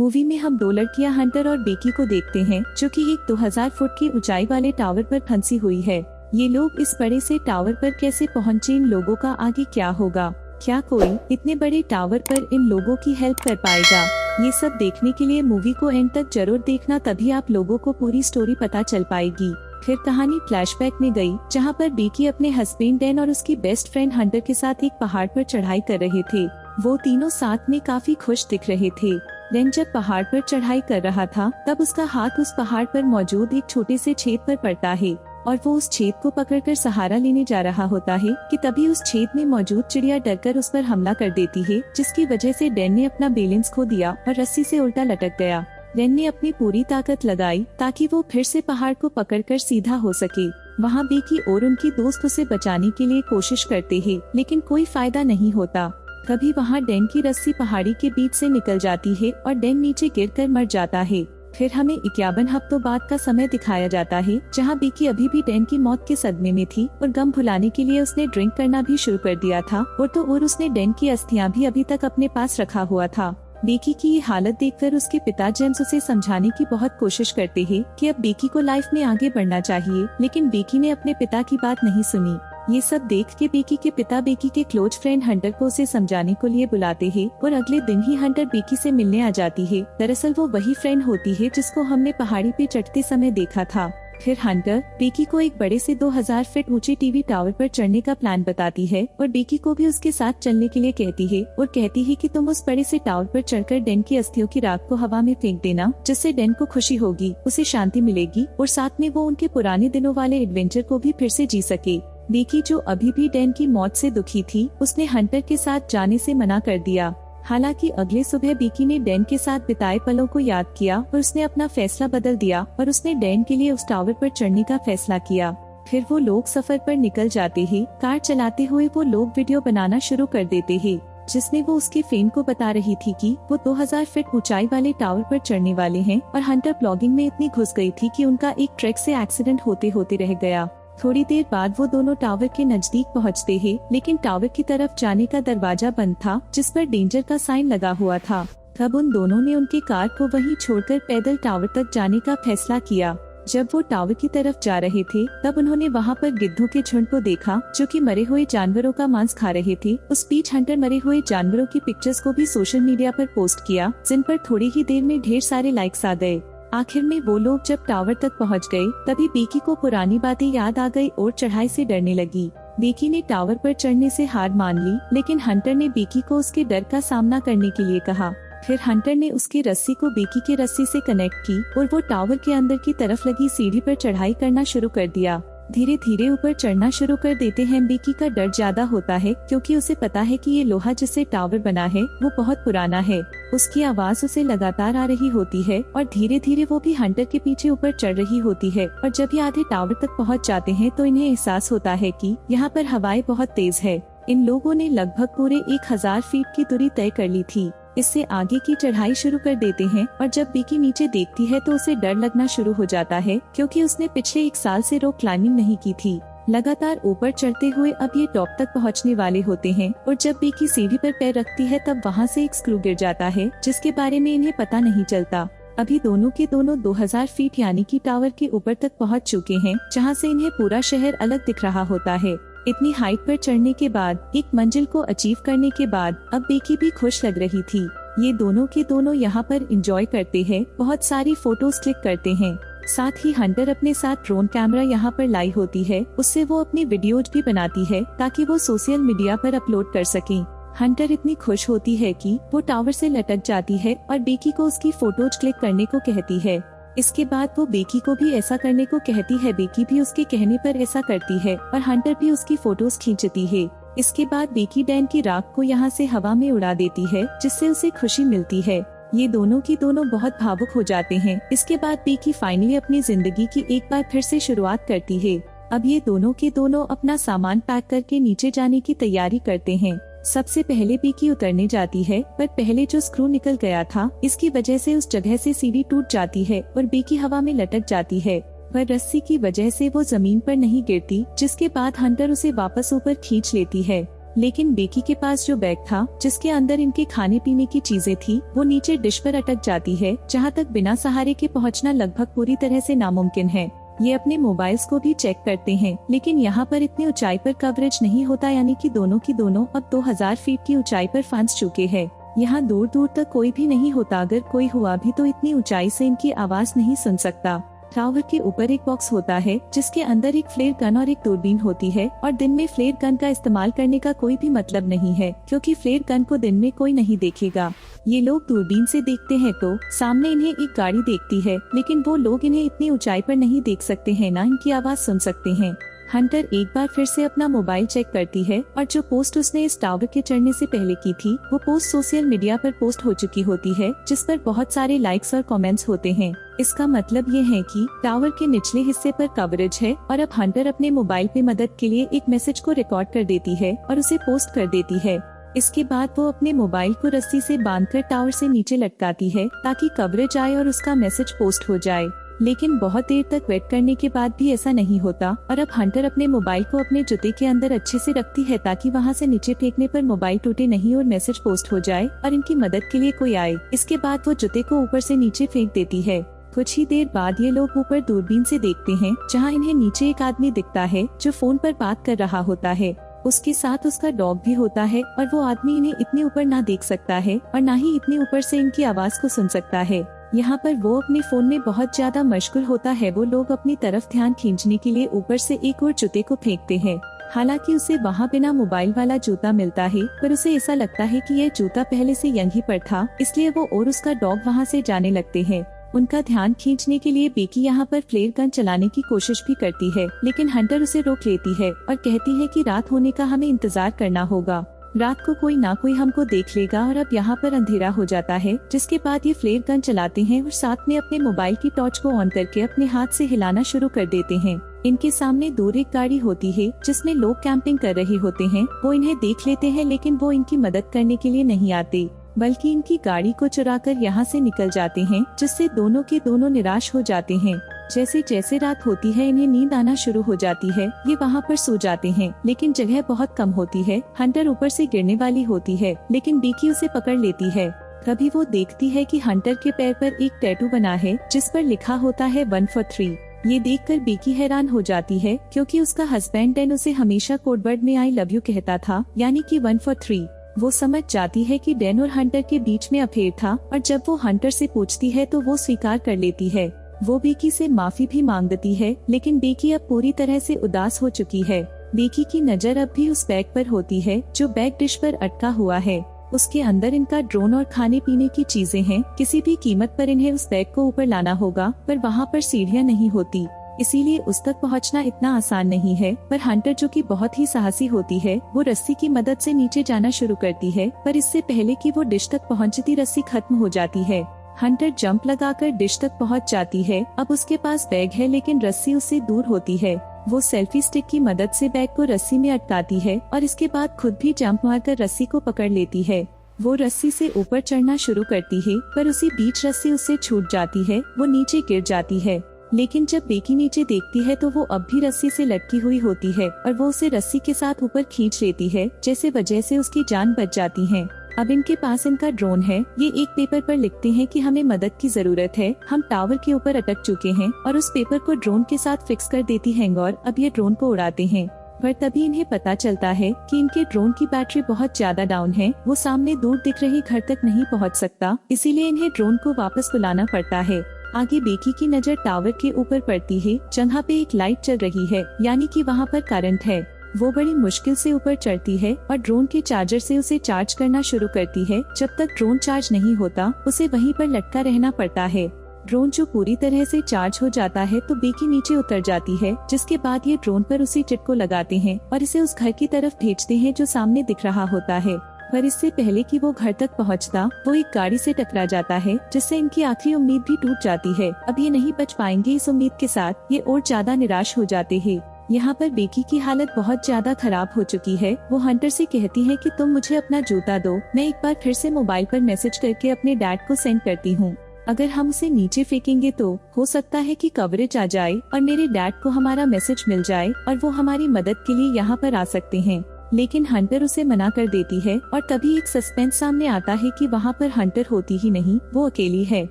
Movie में हम दो लड़कियां हंटर और बेकी को देखते हैं जो कि एक 2000 फुट की ऊंचाई वाले टावर पर फंसी हुई है। ये लोग इस बड़े से टावर पर कैसे पहुंचे, इन लोगों का आगे क्या होगा, क्या कोई इतने बड़े टावर पर इन लोगों की हेल्प कर पाएगा, ये सब देखने के लिए मूवी को एंड तक जरूर देखना, तभी आप लोगों को पूरी स्टोरी पता चल पाएगी। फिर कहानी फ्लैशबैक में गई जहाँ पर बेकी अपने हस्बैंड डैन और उसकी बेस्ट फ्रेंड हंटर के साथ एक पहाड़ पर चढ़ाई कर रहे थे। वो तीनों साथ में काफी खुश दिख रहे थे। डैन जब पहाड़ पर चढ़ाई कर रहा था तब उसका हाथ उस पहाड़ पर मौजूद एक छोटे से छेद पर पड़ता है और वो उस छेद को पकड़कर सहारा लेने जा रहा होता है कि तभी उस छेद में मौजूद चिड़िया डरकर उस पर हमला कर देती है, जिसकी वजह से डैन ने अपना बैलेंस खो दिया और रस्सी से उल्टा लटक गया। डैन ने अपनी पूरी ताकत लगाई ताकि वो फिर से पहाड़ को पकड़कर सीधा हो सके। वहाँ बेकी और उनकी दोस्त उसे बचाने के लिए कोशिश करते हैं, लेकिन कोई फायदा नहीं होता। तभी वहाँ डैन की रस्सी पहाड़ी के बीच से निकल जाती है और डैन नीचे गिरकर मर जाता है। फिर हमें 51 हफ्तों बाद का समय दिखाया जाता है जहाँ बेकी अभी भी डैन की मौत के सदमे में थी और गम भुलाने के लिए उसने ड्रिंक करना भी शुरू कर दिया था और उसने डैन की अस्थियां भी अभी तक अपने पास रखा हुआ था। बेकी की ये हालत देखकर उसके पिता जेम्स उसे समझाने की बहुत कोशिश करते हैं कि अब बेकी को लाइफ में आगे बढ़ना चाहिए, लेकिन बेकी ने अपने पिता की बात नहीं सुनी। ये सब देख के बेकी के पिता बेकी के क्लोज फ्रेंड हंटर को उसे समझाने को लिए बुलाते हैं और अगले दिन ही हंटर बेकी से मिलने आ जाती है। दरअसल वो वही फ्रेंड होती है जिसको हमने पहाड़ी पे चढ़ते समय देखा था। फिर हंटर बेकी को एक बड़े से 2000 फीट ऊंचे टीवी टावर पर चढ़ने का प्लान बताती है और बेकी को भी उसके साथ चलने के लिए कहती है और कहती है कि तुम उस बड़े से टावर पर चढ़कर डैन की अस्थियों की राख को हवा में फेंक देना, जिससे डैन को खुशी होगी, उसे शांति मिलेगी और साथ में वो उनके पुराने दिनों वाले एडवेंचर को भी फिर से जी सके। बेकी जो अभी भी डैन की मौत से दुखी थी, उसने हंटर के साथ जाने से मना कर दिया। हालांकि अगले सुबह बेकी ने डैन के साथ बिताए पलों को याद किया और उसने अपना फैसला बदल दिया और उसने डैन के लिए उस टावर पर चढ़ने का फैसला किया। फिर वो लोग सफर पर निकल जाते हैं। कार चलाते हुए वो लोग वीडियो बनाना शुरू कर देते हैं जिसमें वो उसके फ्रेंड को बता रही थी कि वो 2000 फीट ऊंचाई वाले टावर पर चढ़ने वाले हैं और हंटर ब्लॉगिंग में इतनी घुस गई थी कि उनका एक ट्रक से एक्सीडेंट होते होते रह गया। थोड़ी देर बाद वो दोनों टावर के नजदीक पहुंचते हैं, लेकिन टावर की तरफ जाने का दरवाजा बंद था जिस पर डेंजर का साइन लगा हुआ था। तब उन दोनों ने उनकी कार को वहीं छोड़कर पैदल टावर तक जाने का फैसला किया। जब वो टावर की तरफ जा रहे थे तब उन्होंने वहाँ पर गिद्धों के झुंड को देखा जो कि मरे हुए जानवरों का मांस खा रहे थे। उस बीच हंटर मरे हुए जानवरों की पिक्चर्स को भी सोशल मीडिया पर पोस्ट किया, जिन पर थोड़ी ही देर में ढेर सारे लाइक्स आ गए। आखिर में वो लोग जब टावर तक पहुंच गए तभी बेकी को पुरानी बातें याद आ गई और चढ़ाई से डरने लगी। बेकी ने टावर पर चढ़ने से हार मान ली, लेकिन हंटर ने बेकी को उसके डर का सामना करने के लिए कहा। फिर हंटर ने उसकी रस्सी को बेकी की रस्सी से कनेक्ट की और वो टावर के अंदर की तरफ लगी सीढ़ी पर चढ़ाई करना शुरू कर दिया। धीरे धीरे ऊपर चढ़ना शुरू कर देते हैं। बेकी का डर ज्यादा होता है क्योंकि उसे पता है कि ये लोहा जिससे टावर बना है वो बहुत पुराना है। उसकी आवाज उसे लगातार आ रही होती है और धीरे धीरे वो भी हंटर के पीछे ऊपर चढ़ रही होती है और जब ये आधे टावर तक पहुंच जाते हैं तो इन्हें एहसास होता है कि यहाँ पर हवाएं बहुत तेज है। इन लोगों ने लगभग पूरे 1000 फीट की दूरी तय कर ली थी। इससे आगे की चढ़ाई शुरू कर देते हैं और जब बेकी नीचे देखती है तो उसे डर लगना शुरू हो जाता है क्योंकि उसने पिछले 1 साल से रॉक क्लाइंबिंग नहीं की थी। लगातार ऊपर चढ़ते हुए अब ये टॉप तक पहुंचने वाले होते हैं और जब बेकी सीढ़ी पर पैर रखती है तब वहां से एक स्क्रू गिर जाता है जिसके बारे में इन्हें पता नहीं चलता। अभी दोनों के दोनों 2000 फीट यानी कि टावर के ऊपर तक पहुँच चुके हैं, जहाँ से इन्हें पूरा शहर अलग दिख रहा होता है। इतनी हाइट पर चढ़ने के बाद, एक मंजिल को अचीव करने के बाद अब बेकी भी खुश लग रही थी। ये दोनों के दोनों यहाँ पर एंजॉय करते हैं, बहुत सारी फोटोज क्लिक करते हैं। साथ ही हंटर अपने साथ ड्रोन कैमरा यहाँ पर लाई होती है, उससे वो अपनी वीडियोज भी बनाती है ताकि वो सोशल मीडिया पर अपलोड कर सकें। हंटर इतनी खुश होती है कि वो टावर से लटक जाती है और बेकी को उसकी फोटोज क्लिक करने को कहती है। इसके बाद वो बेकी को भी ऐसा करने को कहती है। बेकी भी उसके कहने पर ऐसा करती है और हंटर भी उसकी फोटोज खींचती है। इसके बाद बेकी डैन की राख को यहाँ से हवा में उड़ा देती है जिससे उसे खुशी मिलती है। ये दोनों की दोनों बहुत भावुक हो जाते हैं। इसके बाद बेकी फाइनली अपनी जिंदगी की एक बार फिर से शुरुआत करती है। अब ये दोनों के दोनों अपना सामान पैक करके नीचे जाने की तैयारी करते हैं। सबसे पहले बेकी उतरने जाती है, पर पहले जो स्क्रू निकल गया था इसकी वजह से उस जगह से सीढ़ी टूट जाती है और बेकी हवा में लटक जाती है, पर रस्सी की वजह से वो जमीन पर नहीं गिरती, जिसके बाद हंटर उसे वापस ऊपर खींच लेती है। लेकिन बेकी के पास जो बैग था जिसके अंदर इनके खाने पीने की चीजें थी वो नीचे डिश पर अटक जाती है, जहाँ तक बिना सहारे के पहुँचना लगभग पूरी तरह से नामुमकिन है। ये अपने मोबाइल्स को भी चेक करते हैं, लेकिन यहाँ पर इतनी ऊंचाई पर कवरेज नहीं होता, यानी कि दोनों की दोनों अब 2000 फीट की ऊंचाई पर फंस चुके हैं। यहाँ दूर दूर तक कोई भी नहीं होता, अगर कोई हुआ भी तो इतनी ऊंचाई से इनकी आवाज नहीं सुन सकता। टावर के ऊपर एक बॉक्स होता है जिसके अंदर एक फ्लेयर गन और एक दूरबीन होती है, और दिन में फ्लेयर गन का इस्तेमाल करने का कोई भी मतलब नहीं है, क्योंकि फ्लेयर गन को दिन में कोई नहीं देखेगा। ये लोग दूरबीन से देखते हैं तो सामने इन्हें एक गाड़ी देखती है, लेकिन वो लोग इन्हें इतनी ऊंचाई पर नहीं देख सकते हैं, ना इनकी आवाज सुन सकते हैं। हंटर एक बार फिर से अपना मोबाइल चेक करती है और जो पोस्ट उसने इस टावर के चढ़ने से पहले की थी वो पोस्ट सोशल मीडिया पर पोस्ट हो चुकी होती है, जिस पर बहुत सारे लाइक्स और कमेंट्स होते हैं। इसका मतलब ये है कि टावर के निचले हिस्से पर कवरेज है, और अब हंटर अपने मोबाइल पे मदद के लिए एक मैसेज को रिकॉर्ड कर देती है और उसे पोस्ट कर देती है। इसके बाद वो अपने मोबाइल को रस्सी से बांधकर टावर से नीचे लटकाती है ताकि कवरेज आए और उसका मैसेज पोस्ट हो जाए। लेकिन बहुत देर तक वेट करने के बाद भी ऐसा नहीं होता, और अब हंटर अपने मोबाइल को अपने जूते के अंदर अच्छे से रखती है ताकि वहाँ से नीचे फेंकने पर मोबाइल टूटे नहीं और मैसेज पोस्ट हो जाए और इनकी मदद के लिए कोई आए। इसके बाद वो जूते को ऊपर से नीचे फेंक देती है। कुछ ही देर बाद ये लोग ऊपर दूरबीन से देखते हैं, जहाँ इन्हें नीचे एक आदमी दिखता है जो फोन पर बात कर रहा होता है। उसके साथ उसका डॉग भी होता है, और वो आदमी इन्हें इतने ऊपर ना देख सकता है और ना ही इतने ऊपर से इनकी आवाज को सुन सकता है। यहाँ पर वो अपने फोन में बहुत ज्यादा मशगूल होता है। वो लोग अपनी तरफ ध्यान खींचने के लिए ऊपर से एक और जूते को फेंकते हैं। हालांकि उसे वहाँ बिना मोबाइल वाला जूता मिलता है, पर उसे ऐसा लगता है कि यह जूता पहले से यहीं पर था, इसलिए वो और उसका डॉग वहाँ से जाने लगते हैं। उनका ध्यान खींचने के लिए बेकी यहाँ पर फ्लेयर गन चलाने की कोशिश भी करती है, लेकिन हंटर उसे रोक लेती है और कहती है कि रात होने का हमें इंतजार करना होगा। रात को कोई ना कोई हमको देख लेगा, और अब यहाँ पर अंधेरा हो जाता है, जिसके बाद ये फ्लेयर गन चलाते हैं और साथ में अपने मोबाइल की टॉर्च को ऑन करके अपने हाथ से हिलाना शुरू कर देते हैं। इनके सामने दूर एक गाड़ी होती है जिसमें लोग कैंपिंग कर रहे होते हैं। वो इन्हें देख लेते हैं, लेकिन वो इनकी मदद करने के लिए नहीं आते, बल्कि इनकी गाड़ी को चुराकर यहाँ से निकल जाते हैं, जिससे दोनों के दोनों निराश हो जाते हैं। जैसे जैसे रात होती है इन्हें नींद आना शुरू हो जाती है। ये वहाँ पर सो जाते हैं, लेकिन जगह बहुत कम होती है। हंटर ऊपर से गिरने वाली होती है, लेकिन बेकी उसे पकड़ लेती है। तभी वो देखती है कि हंटर के पैर पर एक टैटू बना है जिस पर लिखा होता है 1 for 3। ये देखकर बेकी हैरान हो जाती है, क्योंकि उसका हस्बैंड डैन उसे हमेशा कोडवर्ड में आई लव यू कहता था, यानी कि 1 for 3। वो समझ जाती है कि डैन और हंटर के बीच में अफेयर था, और जब वो हंटर से पूछती है तो वो स्वीकार कर लेती है। वो बेकी से माफी भी मांग देती है, लेकिन बेकी अब पूरी तरह से उदास हो चुकी है। बेकी की नजर अब भी उस बैग पर होती है जो बैग डिश पर अटका हुआ है। उसके अंदर इनका ड्रोन और खाने पीने की चीजें हैं। किसी भी कीमत पर इन्हें उस बैग को ऊपर लाना होगा, पर वहाँ पर सीढ़ियाँ नहीं होती, इसीलिए उस तक पहुंचना इतना आसान नहीं है। पर हंटर, जो कि बहुत ही साहसी होती है, वो रस्सी की मदद से नीचे जाना शुरू करती है, पर इससे पहले कि वो डिश तक पहुंचती रस्सी खत्म हो जाती है। हंटर जंप लगाकर डिश तक पहुंच जाती है। अब उसके पास बैग है, लेकिन रस्सी उससे दूर होती है। वो सेल्फी स्टिक की मदद से बैग को रस्सी में अटकाती है और इसके बाद खुद भी जंप मारकर रस्सी को पकड़ लेती है। वो रस्सी से ऊपर चढ़ना शुरू करती है, पर उसी बीच रस्सी उससे छूट जाती है। वो नीचे गिर जाती है, लेकिन जब बेकी नीचे देखती है तो वो अब भी रस्सी से लटकी हुई होती है और वो उसे रस्सी के साथ ऊपर खींच लेती है, जैसे वजह से उसकी जान बच जाती है। अब इनके पास इनका ड्रोन है। ये एक पेपर पर लिखते हैं कि हमें मदद की जरूरत है, हम टावर के ऊपर अटक चुके हैं, और उस पेपर को ड्रोन के साथ फिक्स कर देती है और अब ये ड्रोन को उड़ाते हैं। पर तभी इन्हें पता चलता है कि इनके ड्रोन की बैटरी बहुत ज्यादा डाउन है। वो सामने दूर दिख रही घर तक नहीं पहुंच सकता, इसीलिए इन्हें ड्रोन को वापस बुलाना पड़ता है। आगे बेकी की नजर टावर के ऊपर पड़ती है, जहाँ पे एक लाइट चल रही है, यानी कि वहाँ पर करंट है। वो बड़ी मुश्किल से ऊपर चढ़ती है और ड्रोन के चार्जर से उसे चार्ज करना शुरू करती है। जब तक ड्रोन चार्ज नहीं होता उसे वहीं पर लटका रहना पड़ता है। ड्रोन जो पूरी तरह से चार्ज हो जाता है तो बेकी नीचे उतर जाती है, जिसके बाद ये ड्रोन पर उसी चिट को लगाते हैं और इसे उस घर की तरफ भेजते हैं जो सामने दिख रहा होता है। पर इससे पहले कि वो घर तक पहुंचता, वो एक गाड़ी से टकरा जाता है, जिससे इनकी आखिरी उम्मीद भी टूट जाती है। अब ये नहीं बच पाएंगे इस उम्मीद के साथ, ये और ज्यादा निराश हो जाते हैं। यहाँ पर बेकी की हालत बहुत ज्यादा खराब हो चुकी है। वो हंटर से कहती है कि तुम मुझे अपना जूता दो, मैं एक बार फिर से मोबाइल पर मैसेज करके अपने डैड को सेंड करती हूँ। अगर हम उसे नीचे फेंकेंगे तो हो सकता है कि कवरेज आ जाए और मेरे डैड को हमारा मैसेज मिल जाए और वो हमारी मदद के लिए यहाँ पर आ सकते हैं। लेकिन हंटर उसे मना कर देती है और तभी एक सस्पेंस सामने आता है कि वहाँ पर हंटर होती ही नहीं, वो अकेली है।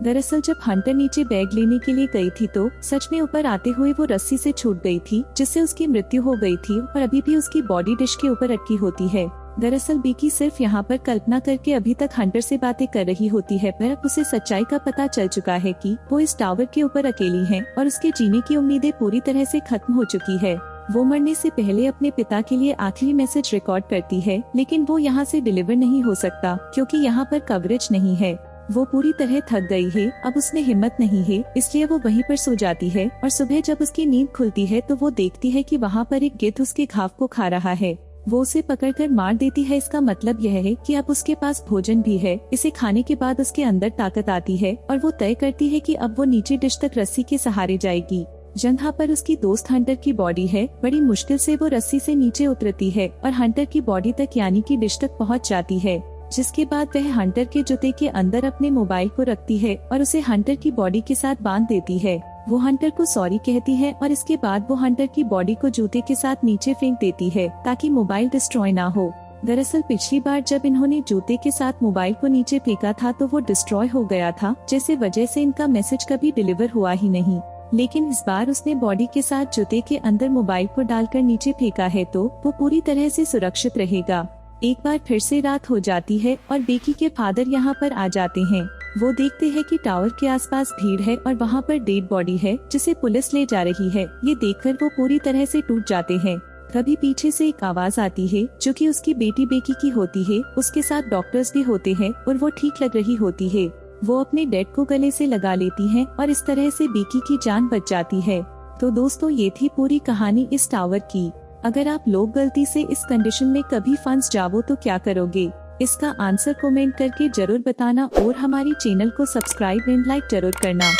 दरअसल जब हंटर नीचे बैग लेने के लिए गई थी तो सच में ऊपर आते हुए वो रस्सी से छूट गई थी, जिससे उसकी मृत्यु हो गई थी और अभी भी उसकी बॉडी डिश के ऊपर अटकी होती है। दरअसल बेकी सिर्फ यहाँ पर कल्पना करके अभी तक हंटर से बातें कर रही होती है, पर अब उसे सच्चाई का पता चल चुका है कि वो इस टावर के ऊपर अकेली है और उसके जीने की उम्मीदें पूरी तरह से खत्म हो चुकी है। वो मरने से पहले अपने पिता के लिए आखिरी मैसेज रिकॉर्ड करती है, लेकिन वो यहाँ से डिलीवर नहीं हो सकता क्योंकि यहाँ पर कवरेज नहीं है। वो पूरी तरह थक गई है, अब उसमें हिम्मत नहीं है, इसलिए वो वहीं पर सो जाती है और सुबह जब उसकी नींद खुलती है तो वो देखती है कि वहाँ पर एक गिद्ध उसके घाव को खा रहा है। वो उसे पकड़कर मार देती है। इसका मतलब यह है कि अब उसके पास भोजन भी है। इसे खाने के बाद उसके अंदर ताकत आती है और वो तय करती है कि अब वो नीचे डिश तक रस्सी के सहारे जाएगी। जहाँ पर उसकी दोस्त हंटर की बॉडी है, बड़ी मुश्किल से वो रस्सी से नीचे उतरती है और हंटर की बॉडी तक यानी कि डिश तक पहुँच जाती है, जिसके बाद वह हंटर के जूते के अंदर अपने मोबाइल को रखती है और उसे हंटर की बॉडी के साथ बांध देती है। वो हंटर को सॉरी कहती है और इसके बाद वो हंटर की बॉडी को जूते के साथ नीचे फेंक देती है ताकि मोबाइल डिस्ट्रॉय ना हो। दरअसल पिछली बार जब इन्होंने जूते के साथ मोबाइल को नीचे फेंका था तो वो डिस्ट्रॉय हो गया था, जिससे वजह से इनका मैसेज कभी डिलीवर हुआ ही नहीं। लेकिन इस बार उसने बॉडी के साथ जूते के अंदर मोबाइल को डालकर नीचे फेंका है तो वो पूरी तरह से सुरक्षित रहेगा। एक बार फिर से रात हो जाती है और बेकी के फादर यहाँ पर आ जाते हैं। वो देखते हैं कि टावर के आसपास भीड़ है और वहाँ पर डेड बॉडी है जिसे पुलिस ले जा रही है। ये देखकर वो पूरी तरह से टूट जाते हैं। तभी पीछे से एक आवाज आती है जो कि उसकी बेटी बेकी की होती है। उसके साथ डॉक्टर्स भी होते हैं और वो ठीक लग रही होती है। वो अपने डेड को गले से लगा लेती है और इस तरह से बेकी की जान बच जाती है। तो दोस्तों, ये थी पूरी कहानी इस टावर की। अगर आप लोग गलती से इस कंडीशन में कभी फंस जाओ तो क्या करोगे? इसका आंसर कमेंट करके जरूर बताना और हमारी चैनल को सब्सक्राइब एंड लाइक जरूर करना।